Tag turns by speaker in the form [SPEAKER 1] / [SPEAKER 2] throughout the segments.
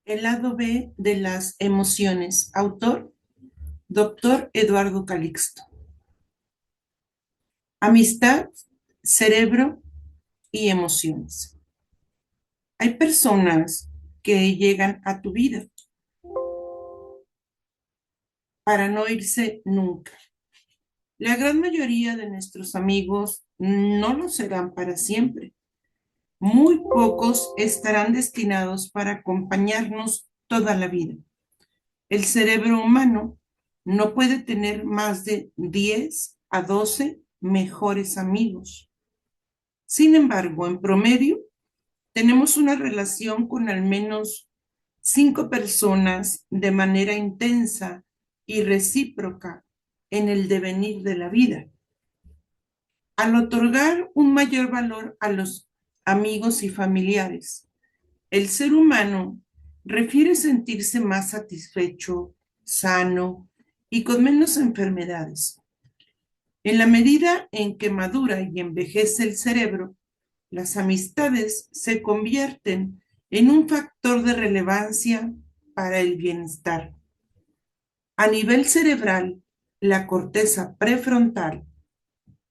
[SPEAKER 1] El lado B de las emociones. Autor, doctor Eduardo Calixto. Amistad, cerebro y emociones. Hay personas que llegan a tu vida para no irse nunca. La gran mayoría de nuestros amigos no lo serán para siempre. Muy pocos estarán destinados para acompañarnos toda la vida. El cerebro humano no puede tener más de 10 a 12 mejores amigos. Sin embargo, en promedio, tenemos una relación con al menos 5 personas de manera intensa y recíproca en el devenir de la vida. Al otorgar un mayor valor a los amigos y familiares, el ser humano refiere sentirse más satisfecho, sano y con menos enfermedades. En la medida en que madura y envejece el cerebro, las amistades se convierten en un factor de relevancia para el bienestar. A nivel cerebral, la corteza prefrontal,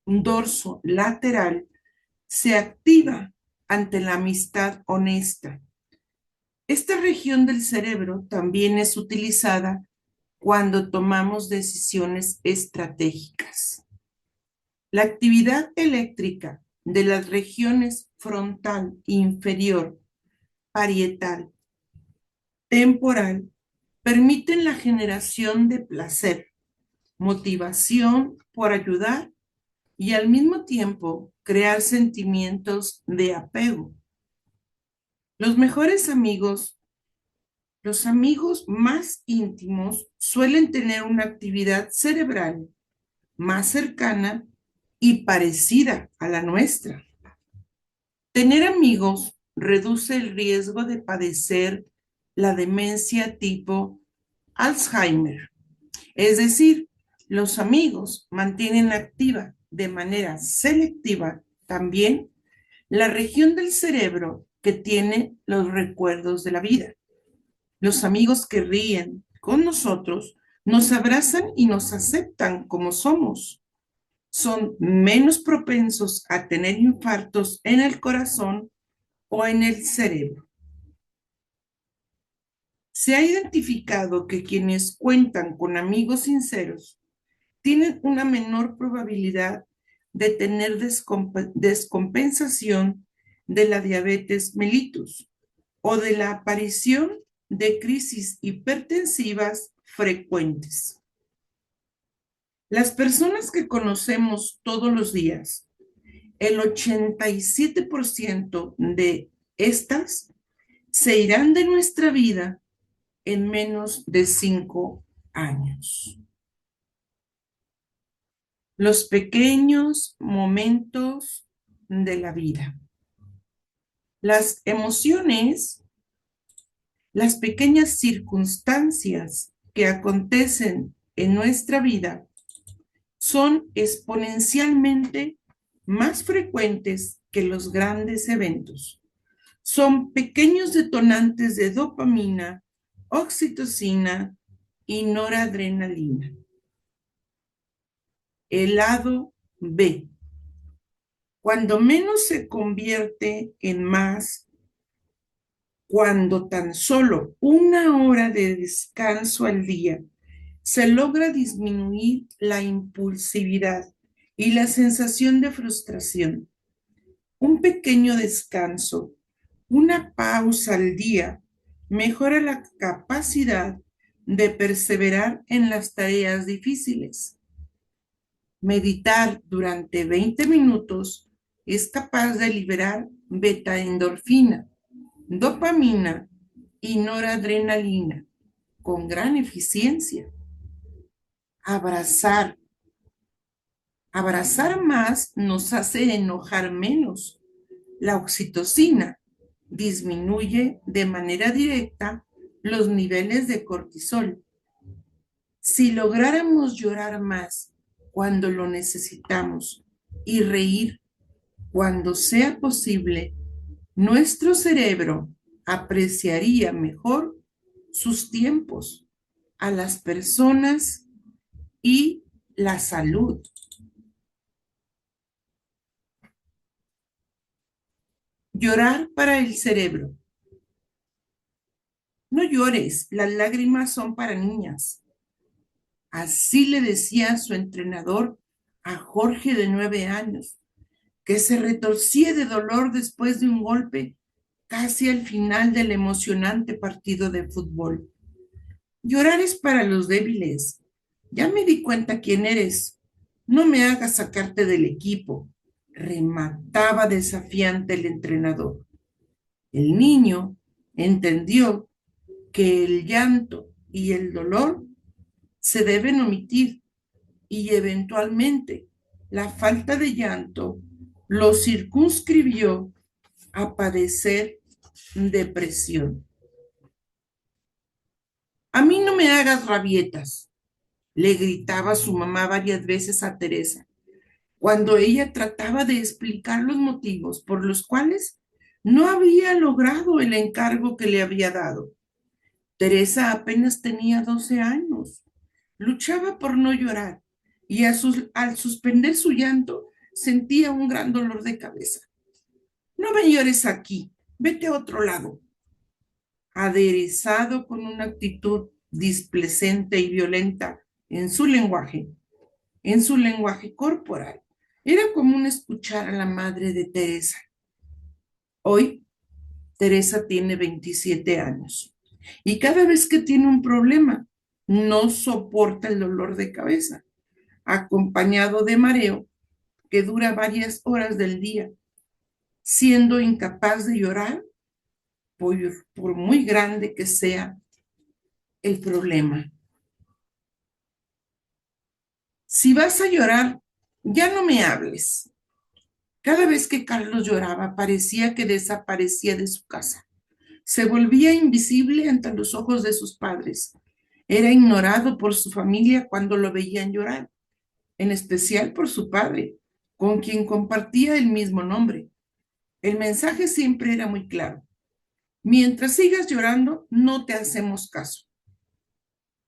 [SPEAKER 1] un dorso lateral, se activa ante la amistad honesta. Esta región del cerebro también es utilizada cuando tomamos decisiones estratégicas. La actividad eléctrica de las regiones frontal, inferior, parietal, temporal, permiten la generación de placer, motivación por ayudar y al mismo tiempo crear sentimientos de apego. Los mejores amigos, los amigos más íntimos suelen tener una actividad cerebral más cercana y parecida a la nuestra. Tener amigos reduce el riesgo de padecer la demencia tipo Alzheimer. Es decir, los amigos mantienen activa de manera selectiva también la región del cerebro que tiene los recuerdos de la vida. Los amigos que ríen con nosotros nos abrazan y nos aceptan como somos. Son menos propensos a tener infartos en el corazón o en el cerebro. Se ha identificado que quienes cuentan con amigos sinceros tienen una menor probabilidad de tener descompensación de la diabetes mellitus o de la aparición de crisis hipertensivas frecuentes. Las personas que conocemos todos los días, el 87% de estas se irán de nuestra vida en menos de 5 años. Los pequeños momentos de la vida. Las emociones, las pequeñas circunstancias que acontecen en nuestra vida son exponencialmente más frecuentes que los grandes eventos. Son pequeños detonantes de dopamina, oxitocina y noradrenalina. El lado B. Cuando menos se convierte en más, cuando tan solo 1 hora de descanso al día se logra disminuir la impulsividad y la sensación de frustración. Un pequeño descanso, una pausa al día, mejora la capacidad de perseverar en las tareas difíciles. Meditar durante 20 minutos es capaz de liberar beta-endorfina, dopamina y noradrenalina con gran eficiencia. Abrazar. Abrazar más nos hace enojar menos. La oxitocina disminuye de manera directa los niveles de cortisol. Si lográramos llorar más cuando lo necesitamos y reír cuando sea posible, nuestro cerebro apreciaría mejor sus tiempos, a las personas y la salud. Llorar para el cerebro. No llores, las lágrimas son para niñas. Así le decía su entrenador a Jorge de 9 años, que se retorcía de dolor después de un golpe casi al final del emocionante partido de fútbol. Llorar es para los débiles. Ya me di cuenta quién eres. No me hagas sacarte del equipo, remataba desafiante el entrenador. El niño entendió que el llanto y el dolor se deben omitir y eventualmente la falta de llanto lo circunscribió a padecer depresión. A mí no me hagas rabietas, le gritaba su mamá varias veces a Teresa, cuando ella trataba de explicar los motivos por los cuales no había logrado el encargo que le había dado. Teresa apenas tenía 12 años. Luchaba por no llorar y al suspender su llanto sentía un gran dolor de cabeza. No me llores aquí, vete a otro lado. Aderezado con una actitud displecente y violenta en su lenguaje corporal. Era común escuchar a la madre de Teresa. Hoy, Teresa tiene 27 años y cada vez que tiene un problema, no soporta el dolor de cabeza, acompañado de mareo que dura varias horas del día, siendo incapaz de llorar por muy grande que sea el problema. Si vas a llorar, ya no me hables. Cada vez que Carlos lloraba, parecía que desaparecía de su casa. Se volvía invisible ante los ojos de sus padres. Era ignorado por su familia cuando lo veían llorar, en especial por su padre, con quien compartía el mismo nombre. El mensaje siempre era muy claro. Mientras sigas llorando, no te hacemos caso.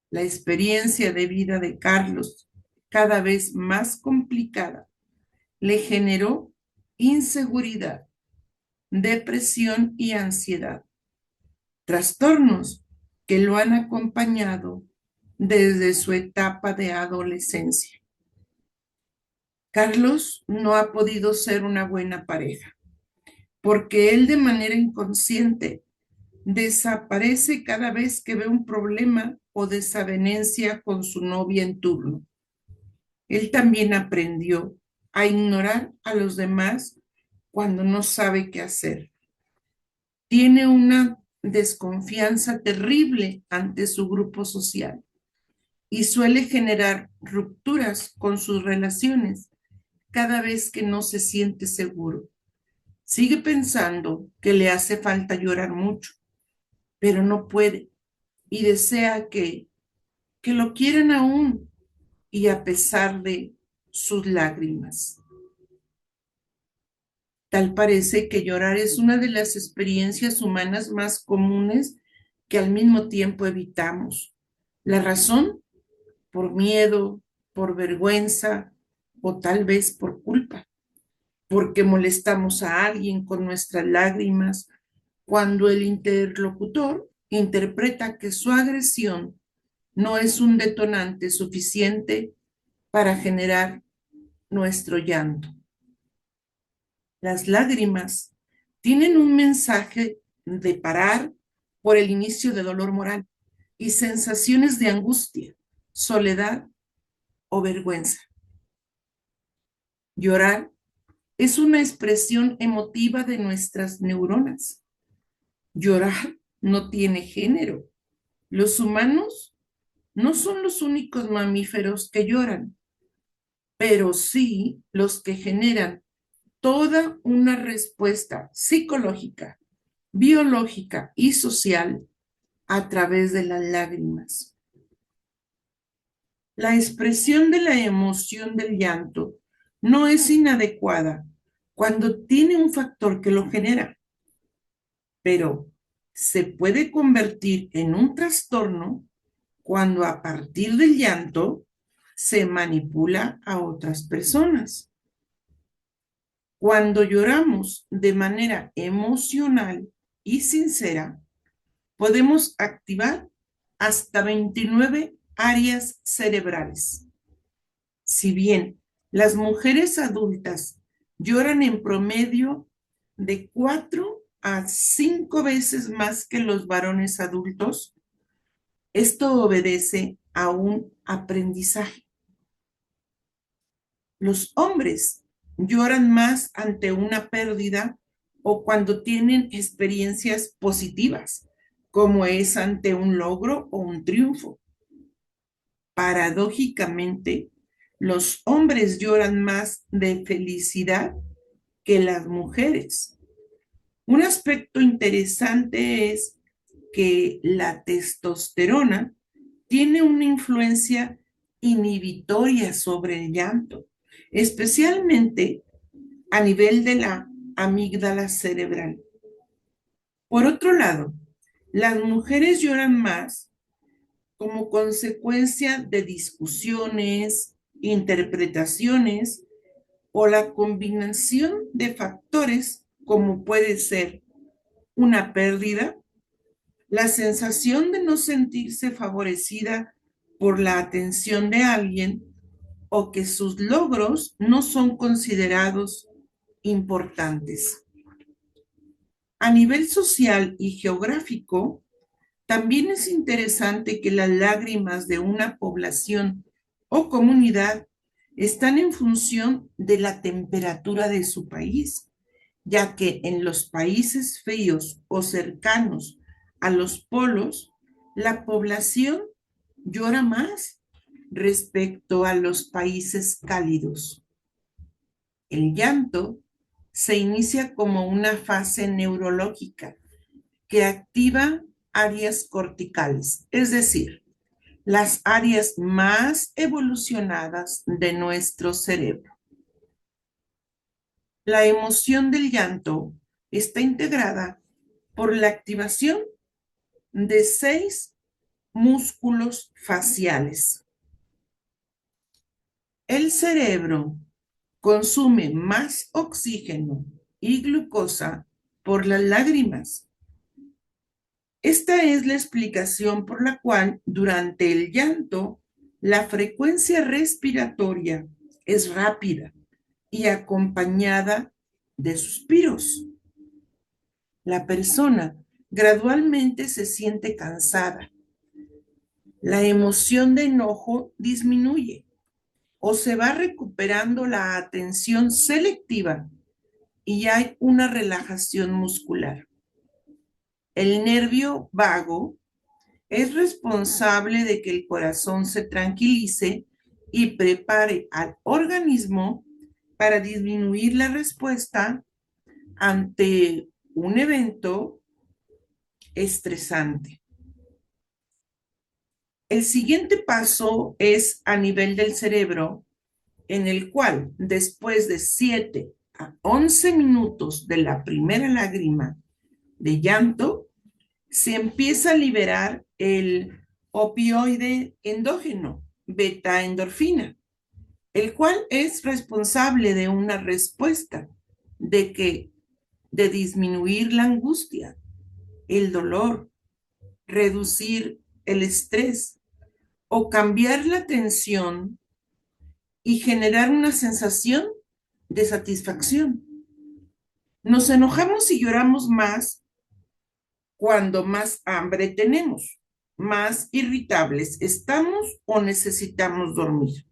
[SPEAKER 1] La experiencia de vida de Carlos, cada vez más complicada, le generó inseguridad, depresión y ansiedad, trastornos que lo han acompañado desde su etapa de adolescencia. Carlos no ha podido ser una buena pareja, porque él de manera inconsciente desaparece cada vez que ve un problema o desavenencia con su novia en turno. Él también aprendió a ignorar a los demás cuando no sabe qué hacer. Tiene una desconfianza terrible ante su grupo social y suele generar rupturas con sus relaciones cada vez que no se siente seguro. Sigue pensando que le hace falta llorar mucho, pero no puede y desea que lo quieran aún y a pesar de sus lágrimas. Tal parece que llorar es una de las experiencias humanas más comunes que al mismo tiempo evitamos. La razón, por miedo, por vergüenza o tal vez por culpa, porque molestamos a alguien con nuestras lágrimas, cuando el interlocutor interpreta que su agresión no es un detonante suficiente para generar nuestro llanto. Las lágrimas tienen un mensaje de parar por el inicio de dolor moral y sensaciones de angustia, soledad o vergüenza. Llorar es una expresión emotiva de nuestras neuronas. Llorar no tiene género. Los humanos no son los únicos mamíferos que lloran, pero sí los que generan toda una respuesta psicológica, biológica y social a través de las lágrimas. La expresión de la emoción del llanto no es inadecuada cuando tiene un factor que lo genera, pero se puede convertir en un trastorno cuando a partir del llanto se manipula a otras personas. Cuando lloramos de manera emocional y sincera, podemos activar hasta 29 áreas cerebrales. Si bien las mujeres adultas lloran en promedio de 4 a 5 veces más que los varones adultos, esto obedece a un aprendizaje. Los hombres lloran más ante una pérdida o cuando tienen experiencias positivas, como es ante un logro o un triunfo. Paradójicamente, los hombres lloran más de felicidad que las mujeres. Un aspecto interesante es que la testosterona tiene una influencia inhibitoria sobre el llanto, especialmente a nivel de la amígdala cerebral. Por otro lado, las mujeres lloran más como consecuencia de discusiones, interpretaciones o la combinación de factores como puede ser una pérdida, la sensación de no sentirse favorecida por la atención de alguien o que sus logros no son considerados importantes. A nivel social y geográfico, también es interesante que las lágrimas de una población o comunidad están en función de la temperatura de su país, ya que en los países fríos o cercanos a los polos, la población llora más respecto a los países cálidos. El llanto se inicia como una fase neurológica que activa áreas corticales, es decir, las áreas más evolucionadas de nuestro cerebro. La emoción del llanto está integrada por la activación de 6 músculos faciales. El cerebro consume más oxígeno y glucosa por las lágrimas. Esta es la explicación por la cual durante el llanto la frecuencia respiratoria es rápida y acompañada de suspiros. La persona gradualmente se siente cansada. La emoción de enojo disminuye o se va recuperando la atención selectiva y hay una relajación muscular. El nervio vago es responsable de que el corazón se tranquilice y prepare al organismo para disminuir la respuesta ante un evento estresante. El siguiente paso es a nivel del cerebro, en el cual después de 7 a 11 minutos de la primera lágrima de llanto, se empieza a liberar el opioide endógeno, beta-endorfina, el cual es responsable de una respuesta de disminuir la angustia, el dolor, reducir el estrés o cambiar la tensión y generar una sensación de satisfacción. Nos enojamos y lloramos más cuando más hambre tenemos, más irritables estamos o necesitamos dormir.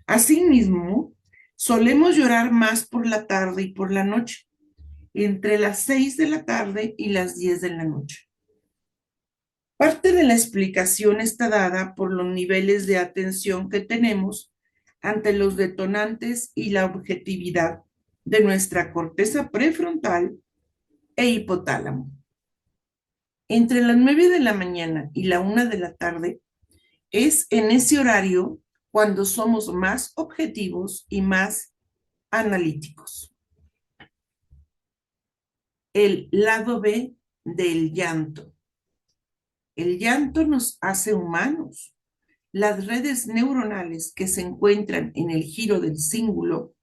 [SPEAKER 1] Asimismo, solemos llorar más por la tarde y por la noche, entre las 6 de la tarde y las 10 de la noche. Parte de la explicación está dada por los niveles de atención que tenemos ante los detonantes y la objetividad de nuestra corteza prefrontal e hipotálamo. Entre las 9 de la mañana y la 1 de la tarde es en ese horario cuando somos más objetivos y más analíticos. El lado B del llanto. El llanto nos hace humanos. Las redes neuronales que se encuentran en el giro del cíngulo,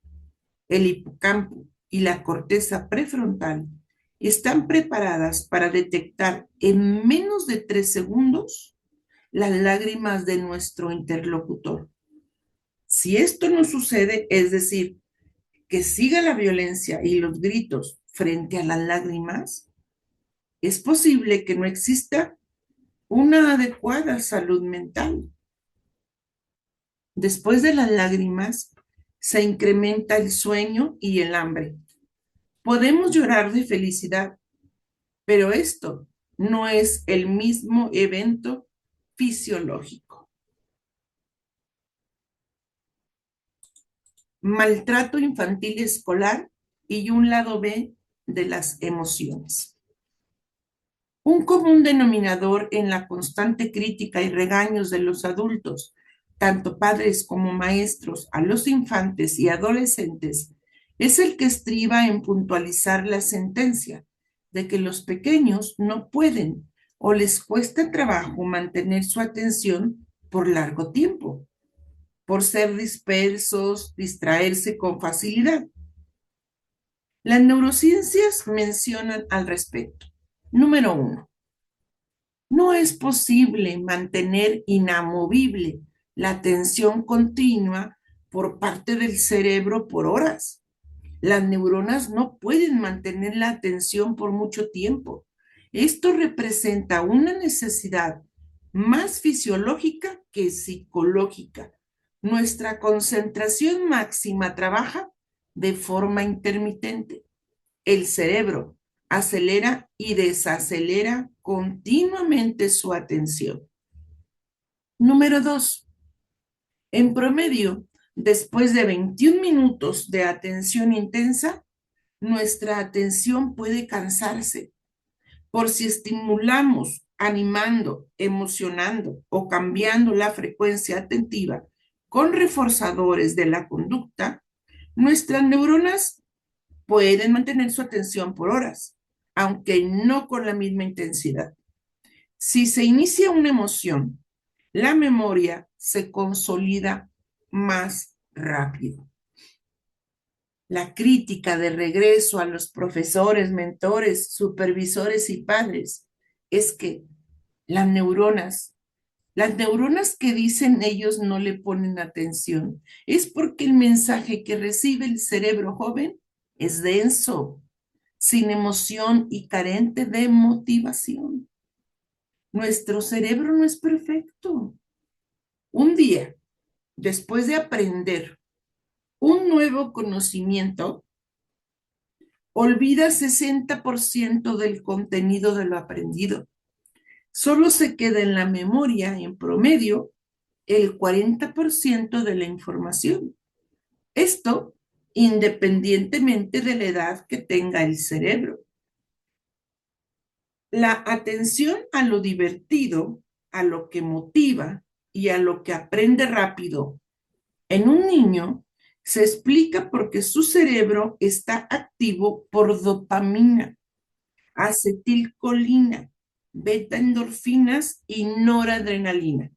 [SPEAKER 1] el hipocampo y la corteza prefrontal están preparadas para detectar en menos de 3 segundos las lágrimas de nuestro interlocutor. Si esto no sucede, es decir, que siga la violencia y los gritos frente a las lágrimas, es posible que no exista una adecuada salud mental. Después de las lágrimas, se incrementa el sueño y el hambre. Podemos llorar de felicidad, pero esto no es el mismo evento fisiológico. Maltrato infantil escolar y un lado B de las emociones. Un común denominador en la constante crítica y regaños de los adultos, tanto padres como maestros, a los infantes y adolescentes, es el que estriba en puntualizar la sentencia de que los pequeños no pueden o les cuesta trabajo mantener su atención por largo tiempo, por ser dispersos, distraerse con facilidad. Las neurociencias mencionan al respecto. Número 1. No es posible mantener inamovible la atención continua por parte del cerebro por horas. Las neuronas no pueden mantener la atención por mucho tiempo. Esto representa una necesidad más fisiológica que psicológica. Nuestra concentración máxima trabaja de forma intermitente. El cerebro acelera y desacelera continuamente su atención. Número 2. En promedio, después de 21 minutos de atención intensa, nuestra atención puede cansarse. Por si estimulamos, animando, emocionando o cambiando la frecuencia atentiva con reforzadores de la conducta, nuestras neuronas pueden mantener su atención por horas, aunque no con la misma intensidad. Si se inicia una emoción, la memoria se consolida más rápido. La crítica de regreso a los profesores, mentores, supervisores y padres es que las neuronas, las neuronas que dicen ellos no le ponen atención, es porque el mensaje que recibe el cerebro joven es denso, sin emoción y carente de motivación. Nuestro cerebro no es perfecto. Un día, después de aprender un nuevo conocimiento, olvida 60% del contenido de lo aprendido. Solo se queda en la memoria, en promedio, el 40% de la información. Esto independientemente de la edad que tenga el cerebro. La atención a lo divertido, a lo que motiva y a lo que aprende rápido en un niño se explica porque su cerebro está activo por dopamina, acetilcolina, beta-endorfinas y noradrenalina,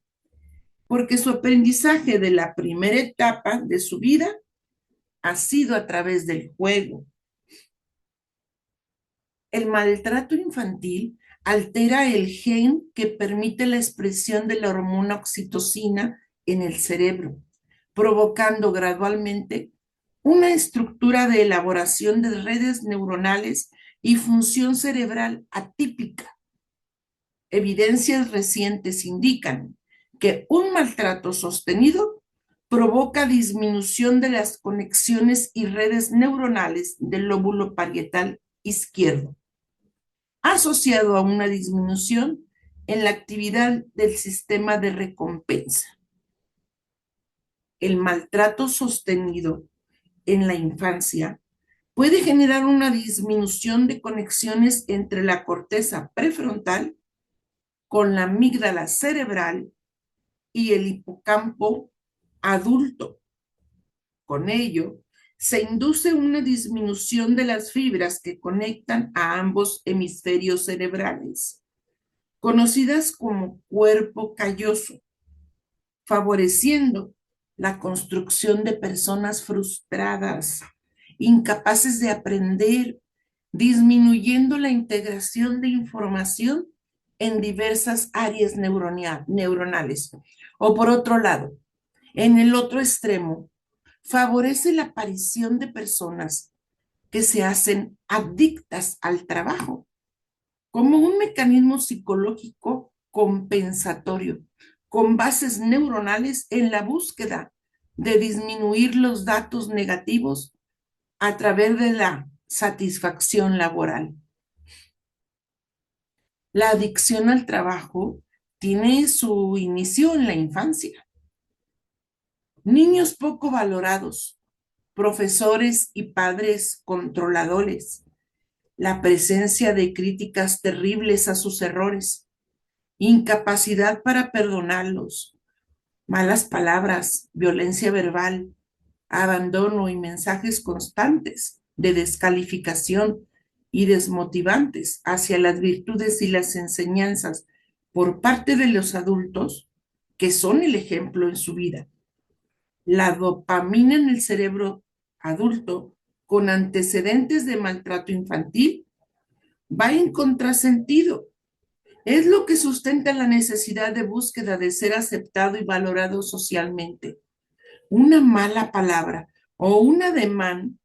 [SPEAKER 1] porque su aprendizaje de la primera etapa de su vida ha sido a través del juego. El maltrato infantil altera el gen que permite la expresión de la hormona oxitocina en el cerebro, provocando gradualmente una estructura de elaboración de redes neuronales y función cerebral atípica. Evidencias recientes indican que un maltrato sostenido provoca disminución de las conexiones y redes neuronales del lóbulo parietal izquierdo, asociado a una disminución en la actividad del sistema de recompensa. El maltrato sostenido en la infancia puede generar una disminución de conexiones entre la corteza prefrontal con la amígdala cerebral y el hipocampo adulto. Con ello, Se induce una disminución de las fibras que conectan a ambos hemisferios cerebrales, conocidas como cuerpo calloso, favoreciendo la construcción de personas frustradas, incapaces de aprender, disminuyendo la integración de información en diversas áreas neuronales. O por otro lado, en el otro extremo, favorece la aparición de personas que se hacen adictas al trabajo como un mecanismo psicológico compensatorio, con bases neuronales en la búsqueda de disminuir los datos negativos a través de la satisfacción laboral. La adicción al trabajo tiene su inicio en la infancia. Niños poco valorados, profesores y padres controladores, la presencia de críticas terribles a sus errores, incapacidad para perdonarlos, malas palabras, violencia verbal, abandono y mensajes constantes de descalificación y desmotivantes hacia las virtudes y las enseñanzas por parte de los adultos que son el ejemplo en su vida. La dopamina en el cerebro adulto con antecedentes de maltrato infantil va en contrasentido. Es lo que sustenta la necesidad de búsqueda de ser aceptado y valorado socialmente. Una mala palabra o un ademán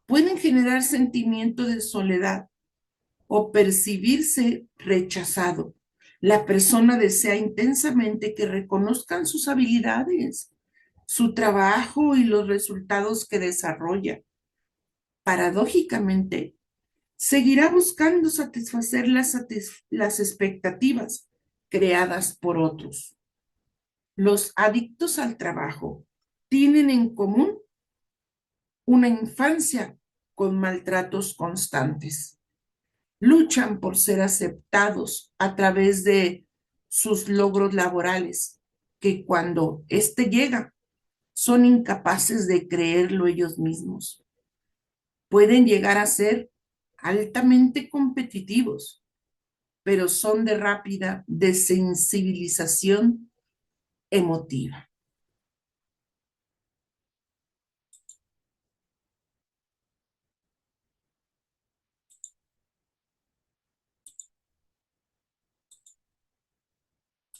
[SPEAKER 1] pueden generar sentimiento de soledad o percibirse rechazado. La persona desea intensamente que reconozcan sus habilidades, su trabajo y los resultados que desarrolla. Paradójicamente, seguirá buscando satisfacer las expectativas creadas por otros. Los adictos al trabajo tienen en común una infancia con maltratos constantes. Luchan por ser aceptados a través de sus logros laborales, que cuando éste llega, son incapaces de creerlo ellos mismos. Pueden llegar a ser altamente competitivos, pero son de rápida desensibilización emotiva.